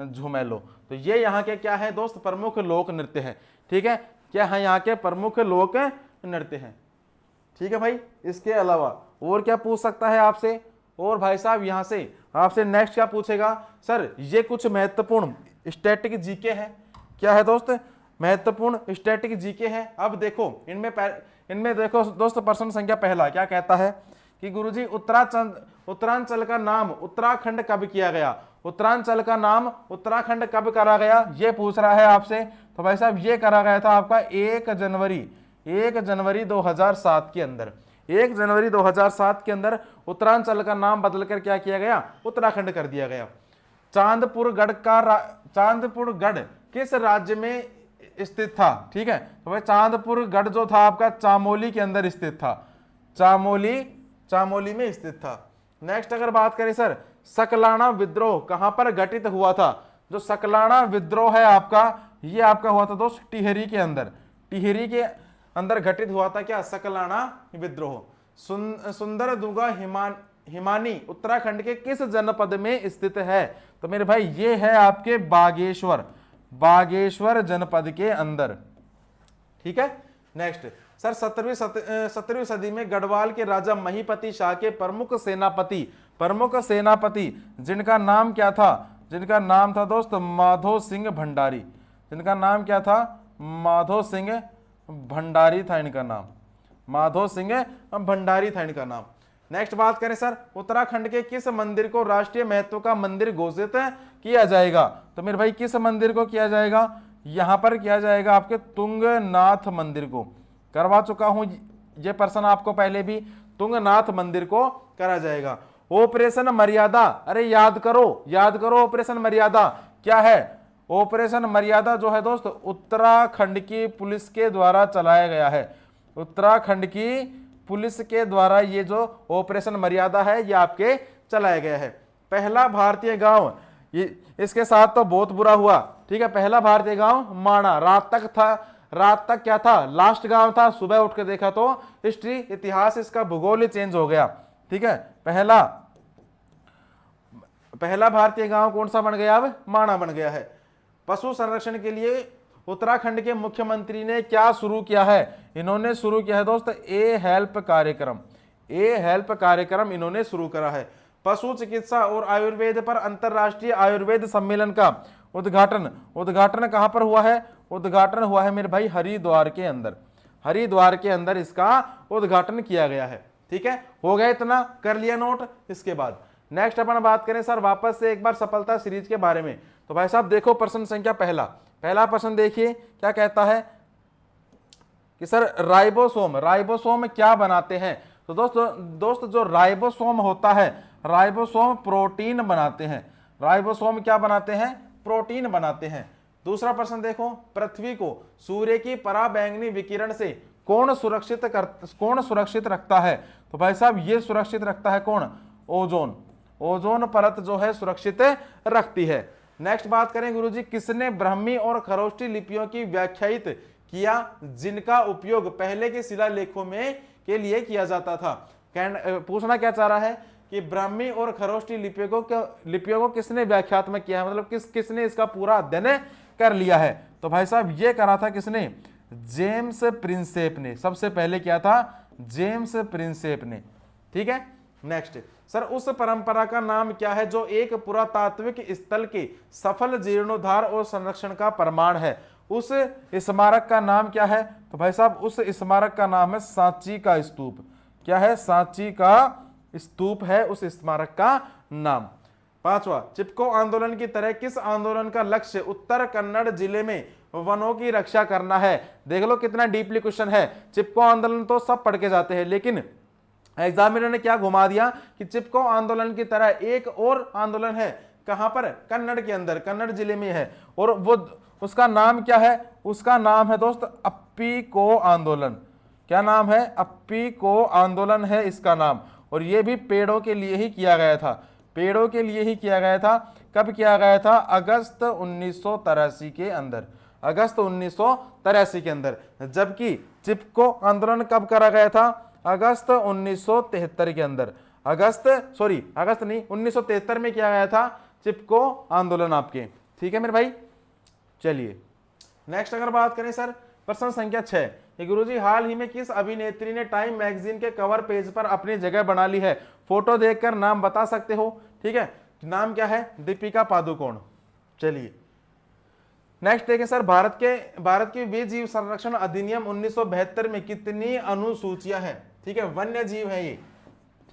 झुमेलो। तो ये यहाँ के क्या है दोस्त? प्रमुख लोक नृत्य है। ठीक है, क्या है यहाँ के प्रमुख लोक नृत्य हैं। ठीक है भाई, इसके अलावा और क्या पूछ सकता है आपसे? और भाई साहब यहाँ से आपसे नेक्स्ट क्या पूछेगा? सर ये कुछ महत्वपूर्ण स्टैटिक जीके है। क्या है दोस्त? महत्वपूर्ण स्टैटिक जीके है। अब देखो इनमें देखो दोस्त प्रश्न संख्या पहला क्या कहता है कि गुरुजी उत्तरांचल का नाम उत्तराखंड कब किया गया, उत्तरांचल का नाम उत्तराखंड कब करा गया, ये पूछ रहा है आपसे। तो भाई साहब ये करा गया था आपका 1 जनवरी 2007 के अंदर। 1 जनवरी 2007 के अंदर उत्तरांचल का नाम बदलकर क्या किया गया, उत्तराखंड कर दिया गया। चांदपुर गढ़ किस राज्य में स्थित था, ठीक है। तो भाई चांदपुर गढ़ जो था आपका चामोली के अंदर स्थित था, चामोली में स्थित था। नेक्स्ट अगर बात करें सर, सकलाना विद्रोह कहां पर घटित हुआ था। जो सकलाना विद्रोह है आपका, ये आपका हुआ था दोस्त टिहरी के अंदर घटित हुआ था क्या, सकलाना विद्रोह। सुंदरदुर्गा हिमानी उत्तराखंड के किस जनपद में स्थित है। तो मेरे भाई ये है आपके बागेश्वर जनपद के अंदर, ठीक है। नेक्स्ट सर 17वीं सदी में गढ़वाल के राजा महीपति शाह के प्रमुख सेनापति जिनका नाम क्या था, जिनका नाम था दोस्त माधो सिंह भंडारी। जिनका नाम क्या था, माधो सिंह भंडारी था इनका नाम, माधो सिंह भंडारी था इनका नाम। नेक्स्ट बात करें सर, उत्तराखंड के किस मंदिर को राष्ट्रीय महत्व का मंदिर घोषित किया जाएगा। तो मेरे भाई किस मंदिर को किया जाएगा, यहां पर किया जाएगा आपके तुंगनाथ मंदिर को। करवा चुका हूं ये प्रश्न आपको पहले भी, तुंगनाथ मंदिर को करा जाएगा। ऑपरेशन मर्यादा, अरे याद करो ऑपरेशन मर्यादा क्या है। ऑपरेशन मर्यादा जो है दोस्त उत्तराखंड की पुलिस के द्वारा चलाया गया है। उत्तराखंड की पुलिस के द्वारा ये जो ऑपरेशन मर्यादा है ये आपके चलाया गया है। पहला भारतीय गांव, ये इसके साथ तो बहुत बुरा हुआ, ठीक है। पहला भारतीय गांव माणा, रात तक क्या था, लास्ट गांव था। सुबह उठ के देखा तो हिस्ट्री इतिहास इसका भूगोल ही चेंज हो गया, ठीक है। पहला भारतीय गांव कौन सा बन गया, अब माणा बन गया है। पशु संरक्षण के लिए उत्तराखंड के मुख्यमंत्री ने क्या शुरू किया है, इन्होंने शुरू किया है दोस्त ए हेल्प कार्यक्रम इन्होंने शुरू करा है। पशु चिकित्सा और आयुर्वेद पर अंतरराष्ट्रीय आयुर्वेद सम्मेलन का उद्घाटन कहां पर हुआ है, उद्घाटन हुआ है मेरे भाई हरिद्वार के अंदर इसका उद्घाटन किया गया है, ठीक है। हो गया इतना, कर लिया नोट। इसके बाद नेक्स्ट अपन बात करें सर वापस से एक बार सफलता सीरीज के बारे में। तो भाई साहब देखो प्रश्न संख्या पहला प्रश्न देखिए क्या कहता है कि सर राइबोसोम क्या बनाते हैं। तो दोस्त जो राइबोसोम होता है, राइबोसोम प्रोटीन बनाते हैं। राइबोसोम क्या बनाते हैं, प्रोटीन बनाते हैं। दूसरा प्रश्न देखो, पृथ्वी को सूर्य की पराबैंगनी विकिरण से कौन सुरक्षित रखता है। तो भाई साहब ये सुरक्षित रखता है कौन, ओजोन परत जो है सुरक्षित रखती है। नेक्स्ट बात करें गुरुजी, किसने ब्राह्मी और खरोष्टी लिपियों की व्याख्यायित किया जिनका उपयोग पहले के शिलालेखों में के लिए किया जाता था। पूछना क्या चाह रहा है कि ब्राह्मी और खरोष्टी लिपियों को किसने व्याख्यात्मक किया है, मतलब किसने इसका पूरा अध्ययन कर लिया है। तो भाई साहब ये करा था किसने, जेम्स प्रिंसेप ने, सबसे पहले किया था जेम्स प्रिंसेप ने, ठीक है। नेक्स्ट सर उस परंपरा का नाम क्या है जो एक पुरातात्विक स्थल के सफल जीर्णोद्धार और संरक्षण का प्रमाण है। उस स्मारक का नाम क्या है। तो भाई साहब उस स्मारक का नाम है सांची का स्तूप। क्या है, सांची का स्तूप है उस स्मारक का नाम। पांचवा, चिपको आंदोलन की तरह किस आंदोलन का लक्ष्य उत्तर कन्नड़ जिले में वनों की रक्षा करना है। देख लो कितना डीपली क्वेश्चन है। चिपको आंदोलन तो सब पढ़ के जाते हैं, लेकिन एग्जामिनर ने क्या घुमा दिया कि चिपको आंदोलन की तरह एक और आंदोलन है, कहां पर, कन्नड़ के अंदर, कन्नड़ जिले में है, और वो उसका नाम क्या है, उसका नाम है दोस्त अप्पीको आंदोलन। क्या नाम है, अप्पीको आंदोलन है इसका नाम। और ये भी पेड़ों के लिए ही किया गया था, पेड़ों के लिए ही किया गया था। कब किया गया था, अगस्त 1983 के अंदर, अगस्त 1983 के अंदर। जबकि चिपको आंदोलन कब करा गया था, अगस्त 1973 के अंदर, अगस्त नहीं 1973 में किया गया था चिपको आंदोलन आपके, ठीक है मेरे भाई। चलिए नेक्स्ट अगर बात करें सर प्रश्न संख्या 6, गुरुजी हाल ही में किस अभिनेत्री ने टाइम मैगजीन के कवर पेज पर अपनी जगह बना ली है। फोटो देखकर नाम बता सकते हो, ठीक है। नाम क्या है, दीपिका पादुकोण। चलिए नेक्स्ट देखें सर, भारत के वे जीव संरक्षण अधिनियम 1972 में कितनी अनुसूचियां हैं, ठीक है, वन्य जीव है ये,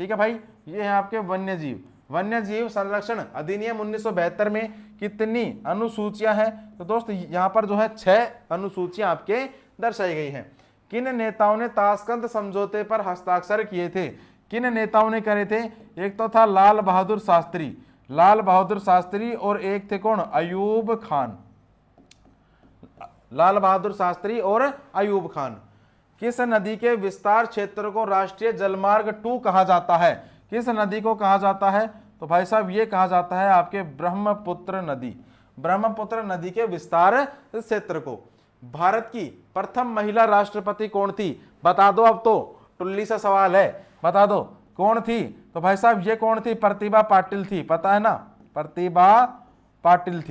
ठीक है भाई, ये है आपके वन्य जीव संरक्षण अधिनियम 1972 में कितनी अनुसूचियां हैं? तो दोस्त यहाँ पर जो है 6 अनुसूचियां आपके दर्शाई गई हैं। किन नेताओं ने ताशकंद समझौते पर हस्ताक्षर किए थे? किन नेताओं ने करे थे? एक तो था लाल बहादुर शास्त्री और एक थे कौन? अयूब खान। लाल बहादुर शास्त्री और अयूब खान। किस नदी के विस्तार क्षेत्र को राष्ट्रीय जलमार्ग 2 कहा जाता है? किस नदी को कहा जाता है? तो भाई साहब ये कहा जाता है आपके ब्रह्मपुत्र नदी के विस्तार क्षेत्र को। भारत की प्रथम महिला राष्ट्रपति कौन थी? बता दो, अब तो टुल्ली सा सवाल है, बता दो कौन थी? तो भाई साहब ये कौन थी? प्रतिभा पाटिल थी, पता है ना? प्रतिभा पाटिल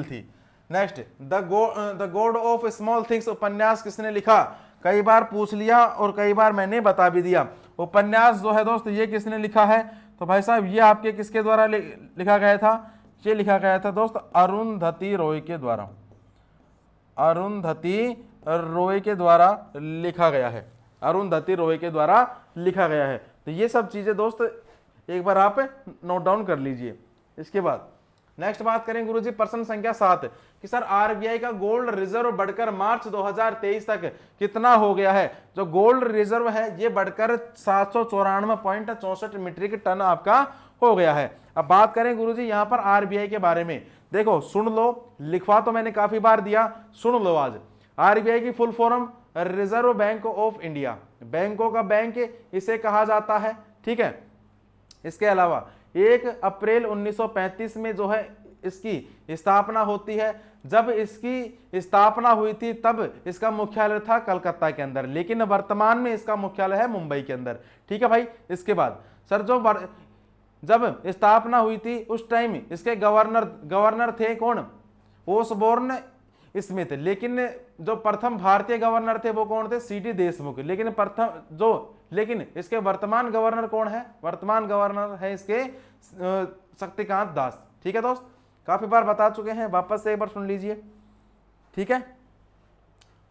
थी। Next, the God of small things उपन्यास किसने लिखा? कई बार पूछ लिया और कई बार मैंने बता भी दिया। उपन्यास जो है दोस्त ये किसने लिखा है? तो भाई साहब ये आपके किसके द्वारा लिखा गया था? ये लिखा गया था दोस्त अरुंधति रॉय के द्वारा। लिखा गया है। तो ये सब चीजें दोस्त एक बार आप नोट डाउन कर लीजिए। इसके बाद नेक्स्ट बात करें गुरुजी प्रश्न संख्या 7 कि सर आरबीआई का गोल्ड रिजर्व बढ़कर मार्च 2023 तक कितना हो गया है? जो गोल्ड रिजर्व है ये बढ़कर 794.64 मीट्रिक टन आपका हो गया है। अब बात करें गुरुजी यहाँ पर आरबीआई के बारे में, देखो सुन लो, लिखवा तो मैंने काफी बार दिया, सुन लो आज। आरबीआई की full form reserve bank of India, बैंकों का बैंक इसे कहा जाता है, ठीक है। इसके अलावा 1 अप्रैल 1935 में जो है इसकी स्थापना होती है। जब इसकी स्थापना हुई थी तब इसका मुख्यालय था कलकत्ता के अंदर, लेकिन वर्तमान में इसका मुख्यालय है मुंबई के अंदर, ठीक है भाई। इसके बाद सर जब स्थापना हुई थी उस टाइम इसके गवर्नर थे कौन? Osborne Smith. लेकिन जो प्रथम भारतीय गवर्नर थे वो कौन थे? सीडी देशमुख। लेकिन इसके वर्तमान गवर्नर कौन है? वर्तमान गवर्नर है इसके शक्तिकांत दास, ठीक है दोस्त। काफी बार बता चुके हैं, वापस से एक बार सुन लीजिए, ठीक है।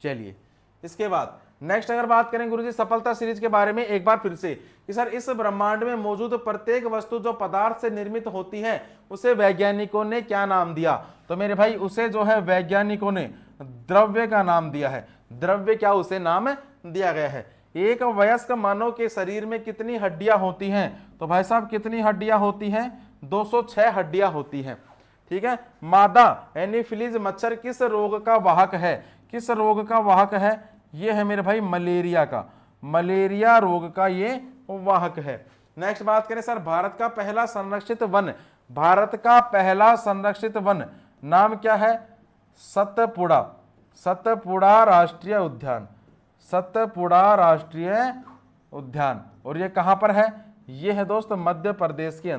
चलिए इसके बाद नेक्स्ट अगर बात करें गुरुजी सफलता सीरीज के बारे में एक बार फिर से कि सर इस ब्रह्मांड में मौजूद प्रत्येक वस्तु जो पदार्थ से निर्मित होती है उसे वैज्ञानिकों ने क्या नाम दिया? तो मेरे भाई उसे जो है वैज्ञानिकों ने द्रव्य का नाम दिया है। द्रव्य क्या उसे नाम दिया गया है। एक वयस्क मानव के शरीर में कितनी हड्डियां होती हैं? तो भाई साहब कितनी हड्डियां होती हैं? 206 हड्डियां होती हैं, ठीक है। मादा एनीफिलीज मच्छर किस रोग का वाहक है? किस रोग का वाहक है? ये है मेरे भाई मलेरिया का, मलेरिया रोग का ये वाहक है। नेक्स्ट बात करें सर भारत का पहला संरक्षित वन नाम क्या है? सतपुड़ा राष्ट्रीय उद्यान। और ये कहां पर है? ये है दोस्त मध्य प्रदेश के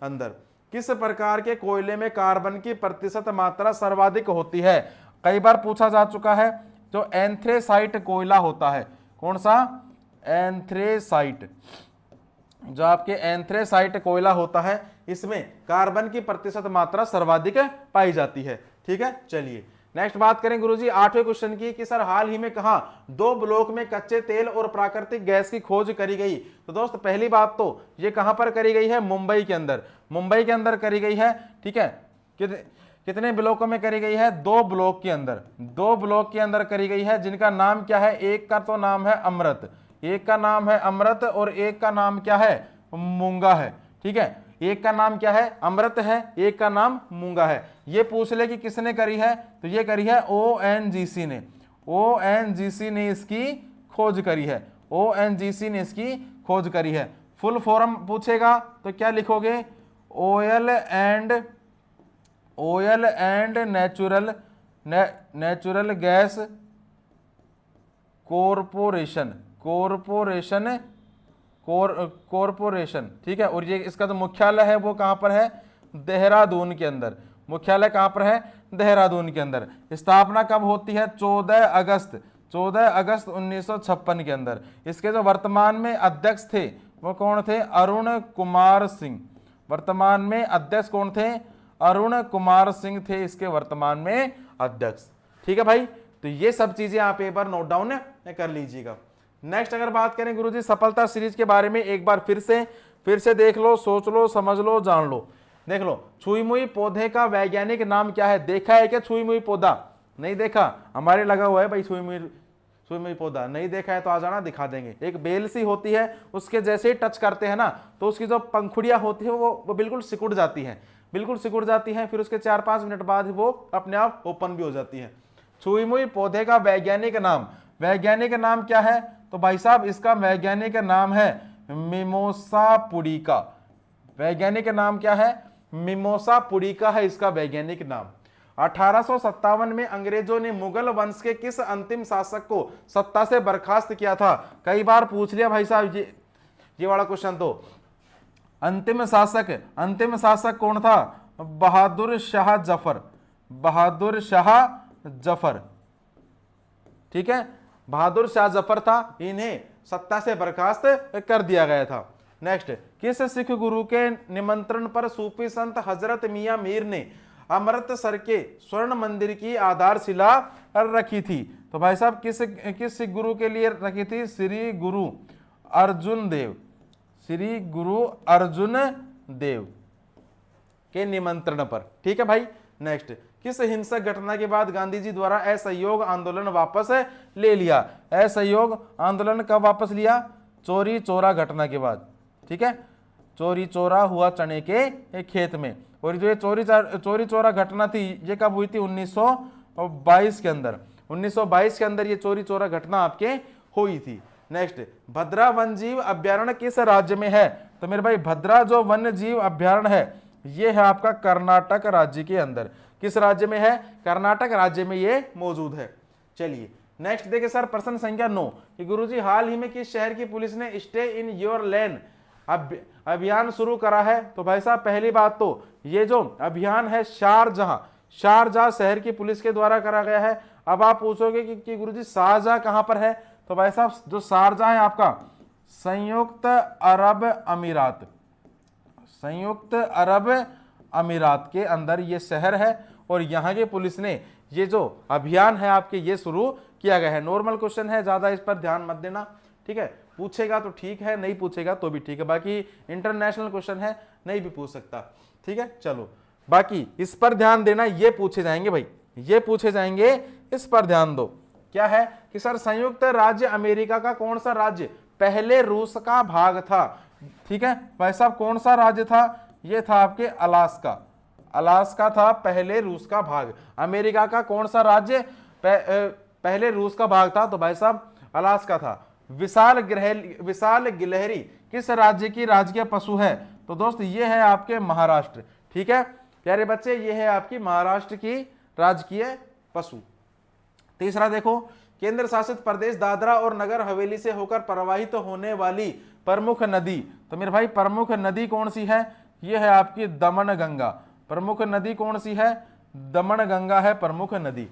अंदर। किस प्रकार के कोयले में कार्बन की प्रतिशत मात्रा सर्वाधिक होती है? कई बार पूछा जा चुका है। जो एंथ्रेसाइट कोयला होता है, कौन सा? एंथ्रेसाइट। जो आपके एंथ्रेसाइट कोयला होता है इसमें कार्बन की प्रतिशत मात्रा सर्वाधिक पाई जाती है, ठीक है। चलिए नेक्स्ट बात करें गुरुजी 8वें क्वेश्चन की कि सर हाल ही में कहा 2 ब्लॉक में कच्चे तेल और प्राकृतिक गैस की खोज करी गई? तो दोस्त पहली बात तो ये कहां पर करी गई है? मुंबई के अंदर करी गई है, ठीक है। कितने ब्लॉकों में करी गई है? 2 ब्लॉक के अंदर करी गई है, जिनका नाम क्या है? एक का तो नाम है अमृत, और एक का नाम क्या है? मूंगा है, ठीक है। एक का नाम क्या है? अमृत है, एक का नाम मूंगा है। ये पूछ ले कि किसने करी है? तो ये करी है ओएनजीसी ने इसकी खोज करी है। फुल फॉर्म पूछेगा तो क्या लिखोगे? Oil and natural gas corporation, ठीक है। और ये इसका जो मुख्यालय है वो कहां पर है? देहरादून के अंदर। मुख्यालय कहां पर है? देहरादून के अंदर। स्थापना कब होती है? 14 अगस्त 1956 के अंदर। इसके जो वर्तमान में अध्यक्ष थे वो कौन थे? अरुण कुमार सिंह। वर्तमान में अध्यक्ष कौन थे? अरुण कुमार सिंह थे इसके वर्तमान में अध्यक्ष, ठीक है भाई। तो ये सब चीजें आप एक बार नोट डाउन कर लीजिएगा। नेक्स्ट अगर बात करें गुरुजी सफलता सीरीज के बारे में, एक बार फिर से देख लो, सोच लो, समझ लो, जान लो। देख लो, छुई मुई पौधे का वैज्ञानिक नाम क्या है? देखा है क्या छुई मुई पौधा? नहीं देखा? हमारे लगा हुआ है भाई छुई मुई पौधा। नहीं देखा है तो आ जाना, दिखा देंगे। एक बेल सी होती है, उसके जैसे ही टच करते हैं ना तो उसकी जो पंखुड़ियां होती है वो बिल्कुल सिकुड़ जाती हैं, बिल्कुल सिकुड़ जाती हैं। फिर उसके 4-5 मिनट बाद वो अपने आप ओपन भी हो जाती है। छुई मुई पौधे का वैज्ञानिक नाम क्या है? तो भाई साहब इसका वैज्ञानिक नाम है मिमोसा पुडिका। वैज्ञानिक नाम क्या है? मिमोसा पुडिका है इसका वैज्ञानिक नाम। 1857 में अंग्रेजों ने मुगल वंश के किस अंतिम शासक को सत्ता से बर्खास्त किया था? कई बार पूछ लिया भाई साहब ये वाला क्वेश्चन। तो अंतिम शासक कौन था? बहादुर शाह जफर। ठीक है, बहादुर शाह जफर था, इन्हें सत्ता से बर्खास्त कर दिया गया था। नेक्स्ट, किस सिख गुरु के निमंत्रण पर सूफी संत हजरत मियां मीर ने अमृतसर के स्वर्ण मंदिर की आधारशिला रखी थी? तो भाई साहब किस सिख गुरु के लिए रखी थी? श्री गुरु अर्जुन देव के निमंत्रण पर। ठीक है भाई। नेक्स्ट, किस हिंसक घटना के बाद गांधी जी द्वारा असहयोग आंदोलन वापस ले लिया? असहयोग आंदोलन कब वापस लिया? चोरी चोरा घटना के बाद। ठीक है, चोरी चोरा हुआ चने के खेत में। और जो ये चोरी चोरा घटना थी ये कब हुई थी? 1922 के अंदर। 1922 के अंदर ये चोरी चोरा घटना आपके हुई थी। नेक्स्ट, भद्रा वन जीव अभ्यारण्य किस राज्य में है? तो मेरे भाई भद्रा जो वन्य जीव अभ्यारण्य है ये है आपका कर्नाटक राज्य के अंदर। किस राज्य में है? कर्नाटक राज्य में ये मौजूद है। चलिए नेक्स्ट देखिए सर, प्रश्न संख्या 9 कि गुरुजी हाल ही में किस शहर की पुलिस ने स्टे इन योर लेन अभियान शुरू करा है? तो भाई साहब पहली बात तो ये जो अभियान है शारजाह शहर की पुलिस के द्वारा करा गया है। अब आप पूछोगे कि गुरुजी शारजाह कहां पर है? तो भाई साहब जो शारजाह है आपका संयुक्त अरब अमीरात के अंदर ये शहर है। और यहाँ के पुलिस ने ये जो अभियान है आपके ये शुरू किया गया है। नॉर्मल क्वेश्चन है, ज्यादा इस पर ध्यान मत देना। ठीक है, पूछेगा तो ठीक है, नहीं पूछेगा तो भी ठीक है। बाकी इंटरनेशनल क्वेश्चन है, नहीं भी पूछ सकता। ठीक है, चलो बाकी इस पर ध्यान देना, ये पूछे जाएंगे भाई, ये पूछे जाएंगे, इस पर ध्यान दो। क्या है कि सर संयुक्त राज्य अमेरिका का कौन सा राज्य पहले रूस का भाग था? ठीक है भाई साहब, कौन सा राज्य था? ये था आपके अलास्का था पहले रूस का भाग। अमेरिका का कौन सा राज्य पहले रूस का भाग था? तो भाई साहब अलास्का था। विशाल गिलहरी किस राज्य की राजकीय पशु है? तो दोस्त ये है आपके महाराष्ट्र। ठीक है प्यारे बच्चे, ये है आपकी महाराष्ट्र की राजकीय पशु। तीसरा देखो, केंद्र शासित प्रदेश दादरा और नगर हवेली से होकर प्रवाहित होने वाली प्रमुख नदी। तो मेरे भाई प्रमुख नदी कौन सी है? ये है आपकी दमन गंगा। प्रमुख नदी कौन सी है? दमन गंगा है प्रमुख नदी।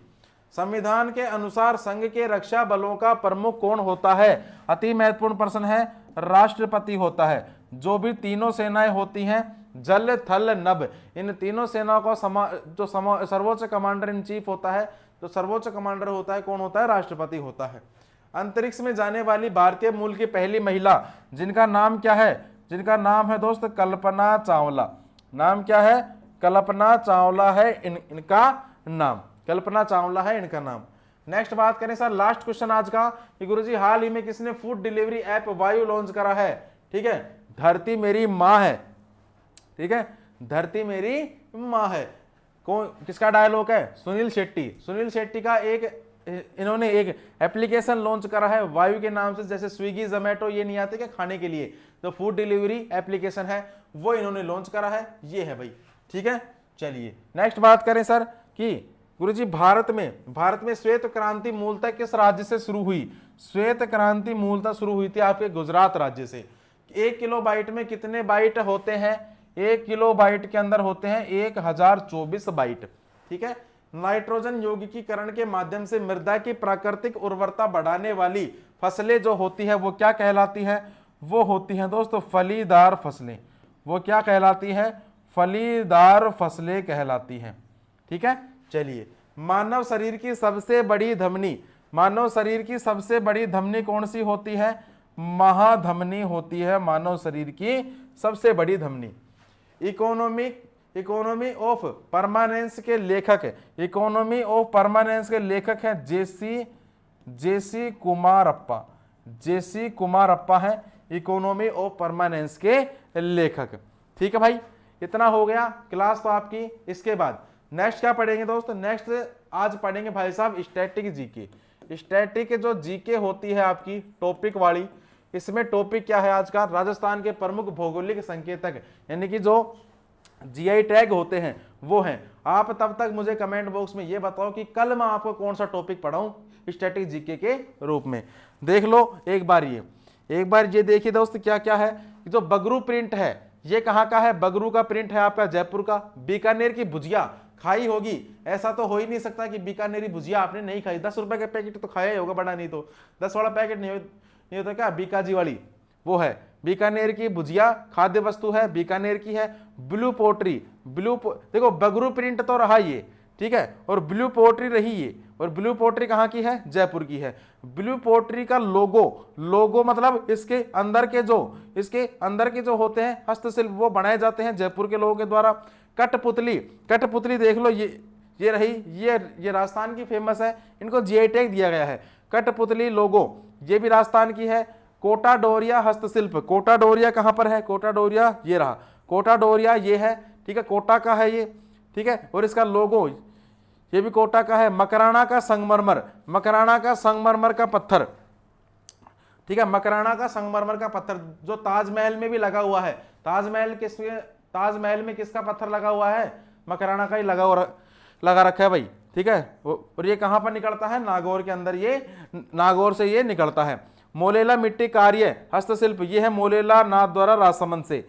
संविधान के अनुसार संघ के रक्षा बलों का प्रमुख कौन होता है? अति महत्वपूर्ण प्रश्न है। राष्ट्रपति होता है। जो भी तीनों सेनाएं होती हैं, जल थल नभ, इन तीनों सेनाओं का सर्वोच्च कमांडर इन चीफ होता है। जो सर्वोच्च कमांडर होता है कौन होता है? राष्ट्रपति होता है। अंतरिक्ष में जाने वाली भारतीय मूल की पहली महिला जिनका नाम क्या है? जिनका नाम है दोस्त कल्पना चावला। नाम क्या है? कल्पना चावला है इनका नाम। कल्पना चावला है इनका नाम। नेक्स्ट बात करें सर, लास्ट क्वेश्चन आज का कि गुरुजी हाल ही में किसने फूड डिलीवरी ऐप वायु लॉन्च करा है? ठीक है, धरती मेरी माँ है। ठीक है, धरती मेरी माँ है। कौन, किसका डायलॉग है? सुनील शेट्टी का इन्होंने एक एप्लीकेशन लॉन्च करा है वायु के नाम से। जैसे स्विगी जोमेटो ये नहीं आते क्या खाने के लिए, तो फूड डिलीवरी एप्लीकेशन है वो इन्होंने लॉन्च करा है, ये है भाई। ठीक है, चलिए नेक्स्ट बात करें सर कि गुरुजी भारत में श्वेत क्रांति मूलतः किस राज्य से शुरू हुई? श्वेत क्रांति मूलतः शुरू हुई थी आपके गुजरात राज्य से। 1 किलोबाइट में कितने बाइट होते हैं? 1 किलोबाइट के अंदर होते हैं 1024 बाइट। ठीक है, नाइट्रोजन यौगिकीकरण के माध्यम से मृदा की प्राकृतिक उर्वरता बढ़ाने वाली फसलें जो होती है वो क्या कहलाती है? वो होती हैं दोस्तों फलीदार फसलें। वो क्या कहलाती है? फलीदार फसलें कहलाती हैं। ठीक है, चलिए मानव शरीर की सबसे बड़ी धमनी मानव शरीर की सबसे बड़ी धमनी कौन सी होती है? महाधमनी होती है मानव शरीर की सबसे बड़ी धमनी। इकोनॉमी ऑफ परमानेंस के लेखक, इकोनॉमी ऑफ परमानेंस के लेखक हैं जेसी कुमारप्पा। जेसी कुमारप्पा है इकोनॉमी ऑफ परमानेंस के लेखक। ठीक है भाई, इतना हो गया क्लास तो आपकी। इसके बाद नेक्स्ट क्या पढ़ेंगे दोस्तों? नेक्स्ट आज पढ़ेंगे भाई साहब स्टैटिक जीके। स्टैटिक जो जीके होती है आपकी टॉपिक वाली, इसमें टॉपिक क्या है आज का? राजस्थान के प्रमुख भौगोलिक संकेतक, यानी कि जो जीआई टैग होते हैं वो हैं। आप तब तक मुझे कमेंट बॉक्स में ये बताओ कि कल मैं आपको कौन सा टॉपिक पढ़ाऊं स्टैटिक जीके के रूप में। देख लो एक बार ये देखिए दोस्त क्या क्या है। जो बगरू प्रिंट है ये कहाँ का है? बगरू का प्रिंट है आपका जयपुर का। बीकानेर की भुजिया खाई होगी, ऐसा तो हो ही नहीं सकता कि बीकानेरी भुजिया आपने नहीं खाई। 10 रुपए का पैकेट तो खाया ही होगा, बड़ा नहीं तो 10 वाला पैकेट नहीं होता क्या? बीकाजी वाली वो है बीकानेर की भुजिया, खाद्य वस्तु है, बीकानेर की है। ब्लू पोट्री, देखो बगरू प्रिंट तो रहा ये, ठीक है, और ब्लू पोट्री रही ये। और ब्लू पोट्री कहाँ की है? जयपुर की है। ब्लू पोट्री का लोगो मतलब इसके अंदर के जो होते हैं हस्तशिल्प वो बनाए जाते हैं जयपुर के लोगों के द्वारा। कठपुतली देख लो, ये रही, ये राजस्थान की फेमस है, इनको जीआई टैग दिया गया है। कठपुतली लोगो ये भी राजस्थान की है। कोटा डोरिया हस्तशिल्प, कोटा डोरिया कहां पर है? कोटा डोरिया ये रहा, कोटा डोरिया ये है, ठीक है, कोटा का है ये, ठीक है, और इसका लोगो ये भी कोटा का है। मकराना का संगमरमर का पत्थर, ठीक है, मकराना का संगमरमर का पत्थर जो ताजमहल में भी लगा हुआ है। ताजमहल में किसका पत्थर लगा हुआ है? मकराना का ही लगा रखा है भाई, ठीक है। और ये कहां पर निकलता है? नागौर के अंदर, ये नागौर से ये निकलता है। मोलेला मिट्टी कार्य हस्तशिल्प ये है मोलेला नाथ द्वारा राजसमंद से।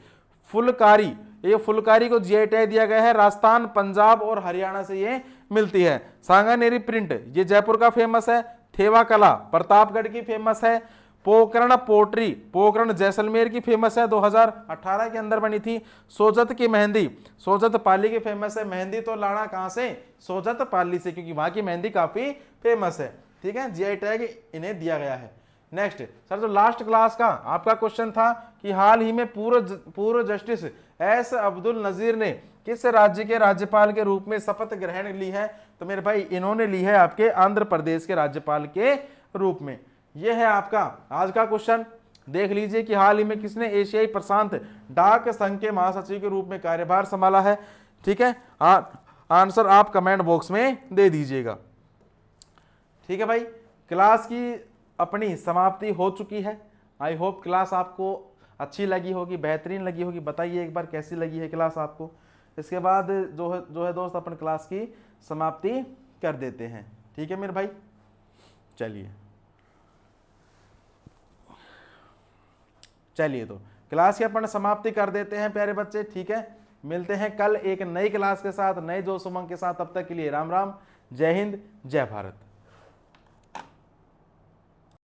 फुलकारी, ये फुलकारी को जीआई टैग दिया गया है, राजस्थान, पंजाब और हरियाणा से ये मिलती है। सांगानेरी प्रिंट ये जयपुर का फेमस है। थेवा कला प्रतापगढ़ की फेमस है। पोकरण जैसलमेर की फेमस है, 2018 के अंदर बनी थी। सोजत की मेहंदी सोजत पाली की फेमस है। मेहंदी तो लाना कहां से? सोजत पाली से, क्योंकि वहां की मेहंदी काफी फेमस है, ठीक है, जीआई टैग इन्हें दिया गया है। नेक्स्ट सर, जो लास्ट क्लास का आपका क्वेश्चन था कि हाल ही में पूर्व जस्टिस एस अब्दुल नजीर ने किस राज्य के राज्यपाल के रूप में शपथ ग्रहण ली है? तो मेरे भाई इन्होंने ली है आपके आंध्र प्रदेश के राज्यपाल के रूप में। यह है आपका आज का क्वेश्चन। देख लीजिए कि हाल ही में किसने एशियाई प्रशांत डाक संघ के महासचिव के रूप में कार्यभार संभाला है, ठीक है। आंसर आप कमेंट बॉक्स में दे दीजिएगा, ठीक है भाई। क्लास की अपनी समाप्ति हो चुकी है। आई होप क्लास आपको अच्छी लगी होगी, बेहतरीन लगी होगी। बताइए एक बार कैसी लगी है क्लास आपको। इसके बाद जो है दोस्त अपन क्लास की समाप्ति कर देते हैं, ठीक है मेरे भाई। चलिए तो क्लास की अपन समाप्ति कर देते हैं प्यारे बच्चे, ठीक है। मिलते हैं कल एक नई क्लास के साथ, नए जोश उमंग के साथ। तब तक के लिए राम राम, जय हिंद, जय भारत।